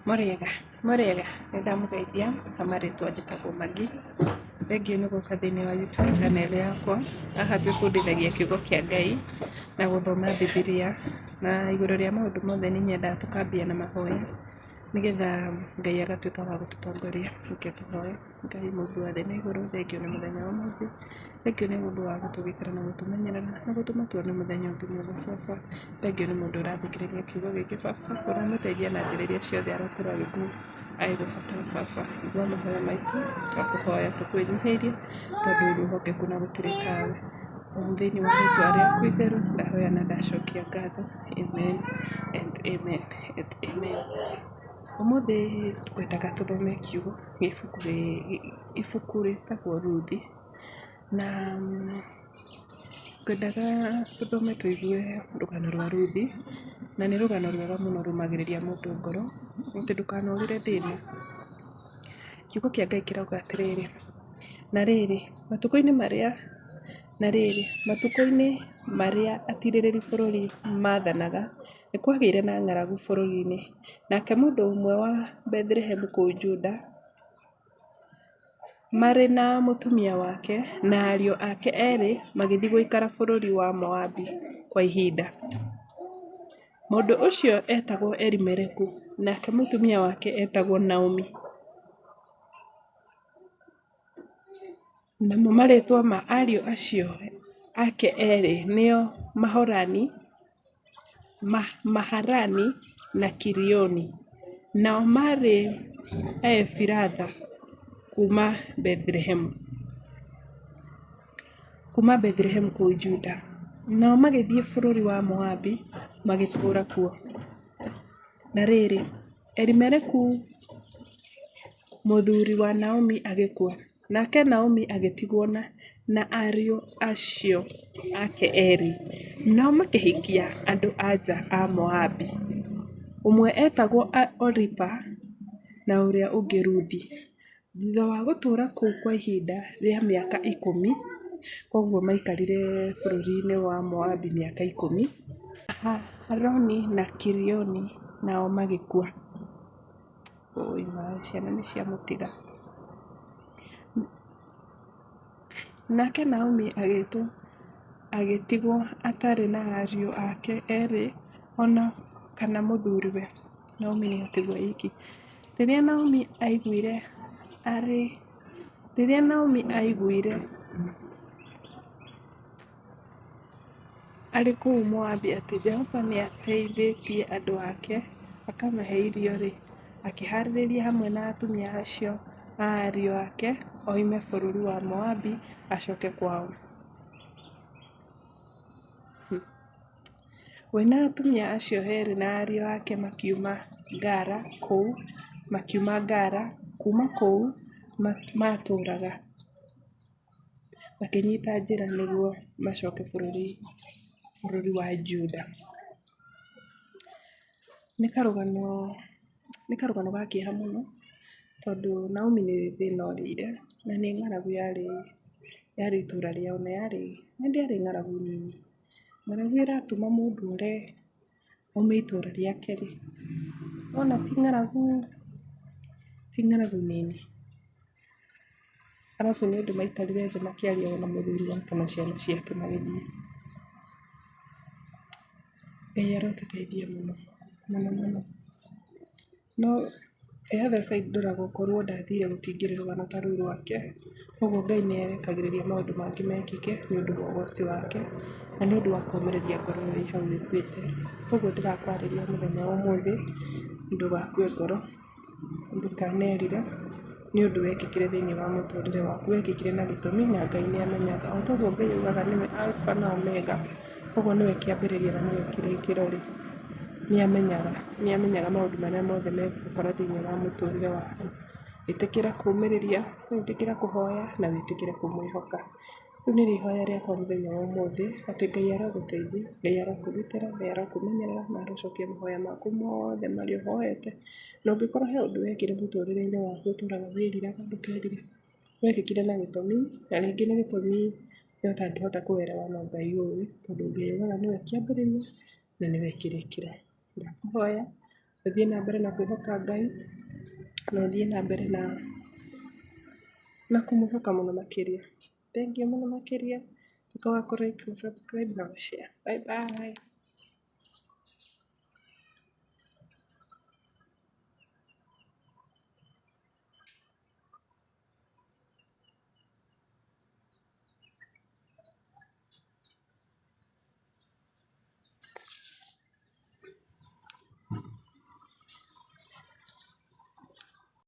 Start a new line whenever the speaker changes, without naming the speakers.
Mũrĩega, mũrĩega, nĩndamũgeithia na marĩtwa njĩtagwo Magi. Thengiũ nĩ gũka thĩinĩ wa YouTube channel yakwa. Haha twĩbundithagia kiugo kĩa Ngai na gũthoma Bibilia, na igũrũ rĩa maũndũ mothe nĩ nyendaga tũkambia na mahoya nĩgetha Ngai agatuĩka wa gũtũtongoria. Reke tũhoe. Ngai Mũmbi wa thĩ na igũrũ, thengiũ nĩ mũthenya wa ũmũthĩ, thengiũ nĩ ũndũ wa gũtũgitĩra na gũtũmenyerera na gũtũma tuone mũthenya ũngĩ mwega Baba. Thengiũ nĩ mũndũ ũrathikĩrĩria kiugo gĩkĩ Baba, ũramũteithia na njĩra iria ciothe arakorwo agĩgũbatara Baba. Igua mahoya maitũ, twakũhoya tũkwĩnyihĩrie tondũ ũrĩ ũhokeku na gũtirĩ tawe. Thĩinĩ wa rĩĩtwa rĩaku itheru ndahoya na ndacokia ngatho. Amen and amen and amen. Ũmũthĩ ngwendaga tũthome kiugo ibuku rĩtagwo Ruthi, na ngwendaga tũthome tũigue rũgano rwa Ruthi, na nĩ rũgano rwega mũno rumagĩrĩria mũndũ ngoro atĩ ndũkanorĩre thĩĩna. Kiugo kĩa Ngai kĩrauga atĩrĩrĩ, na rĩrĩ matukũ-inĩ marĩa atirĩrĩri bũrũri maathanaga, nĩ kwagĩire na ng'aragu bũrũri-inĩ. Nake mũndũ ũmwe wa Bethilehemu kũu Juda, marĩ na mũtumia wake na ariũ ake erĩ, magĩthiĩ gũikara bũrũri wa Moabi kwa ihinda. Mũndũ ũcio etagwo Elimeleku, nake mũtumia wake etagwo Naomi. Namo marĩtwa ma ariũ acio ake erĩ nĩo Maharani na Kilioni. Nao marĩ Aefiratha kuma Bethilehemu kũu Juda. Nao magĩthiĩ bũrũri wa Moabi magĩtũũra kuo. Na rĩrĩ, Elimeleku mũthuri wa Naomi agĩkua, nake Naomi agĩtigwo na ariũ acio ake erĩ. Nao makĩhikia andũ anja a Moabi, ũmwe etagwo Oripa na ũrĩa ũngĩ Ruthi. Thutha wa gũtũũra kũu kwa ihinda rĩa mĩaka 10, koguo maikarire bũrũri-inĩ wa Moabi mĩaka 10, Mahaloni na Kilioni nao magĩkua. Ciana nĩ ciamũtiga. Nake Naomi agĩtigwo atarĩ na ariũ ake erĩ ona kana mũthuriwe. Naomi nĩ atigwo iki. Rĩrĩa Naomi arĩ kũu Moabi atĩ Jehova nĩ ateithĩtie andũ ake akamahe irio-rĩ, akĩharĩrĩria hamwe na atumia acio a ariũ ake oime bũrũri wa Moabi acoke kwao. We na atumia acio erĩ na ariũ ake makiuma Ngara, kuma kũu matũũraga makĩnyita njĩra nĩguo macoke bũrũri wa Juda. Nĩ karũgano ga kĩeha mũno tondũ Naomi nĩ thĩna orĩire na nĩ ng'aragu yarĩ itũũra rĩao, na ndĩarĩ ng'aragu nini. Ng'aragu ĩratũma mũndũ aume itũũra rĩake-rĩ, wona ti ng'aragu nini. Arabu nĩ ũndũ maikarire thĩ makĩaria na mũthuri wake na ciana ciake magĩthiĩ. Ngai arotũteithia mũno mũno mũno. No the other side ndũragũkorwo ndathire gũtingĩrĩ rũgano ta rũu rwake. Koguo Ngai nĩ erekagĩrĩria maũndũ mangĩ mekĩke nĩ ũndũ wa ũgooci wake na nĩ ũndũ wa kũũmĩrĩria ngoro ya hau ĩkuĩte. Koguo ndĩrakwarĩria mũthenya wa ũmũthĩ ndũgakue ngoro, ndũkanerire, nĩ ũndũ wekĩkire thĩinĩ wa mũtũũrĩre waku. Wekĩkire na gĩtũmi na Ngai nĩ amenyaga. O toguo Ngai augaga nĩwe Alpha na Omega, koguo nĩwe kĩambĩrĩria na nĩwe kĩrĩkĩro-rĩ, nĩ amenyaga maũndũ marĩa mothe megũkora thĩinĩ wa mũtũũrĩre waku. Ĩtĩkĩra kũũmĩrĩria, ĩtĩkĩra kũhoya na wĩtĩkĩre kũmwĩhoka. Rĩu nĩrĩo ihoya rĩakwa mũthenya wa ũmũthĩ, atĩ Ngai aragũteithia, Ngai arakũgitĩra, Ngai arakũmenyerera na arocokia mahoya maku mothe marĩa ũhoete. Na ũngĩkorwo he ũndũ wekire mũtũũrĩre-inĩ waku ũtũũraga wĩriraga, ndũkerire. Wekĩkire na gĩtũmi, na rĩngĩ nĩ gĩtũmi we ũtangĩhota kũ elewa no Ngai ũĩ, tondũ Ngai augaga nĩwe kĩambĩrĩria na nĩwe kĩrĩkĩro. Ndakũhoya ũthiĩ na mbere na kwĩhoka Ngai na ũthiĩ na mbere na kũmũhoka mũno makĩria. Thengiũ mũno makĩria. Ũka wa kũ like, gũ subscribe na gũ share. Bye bye.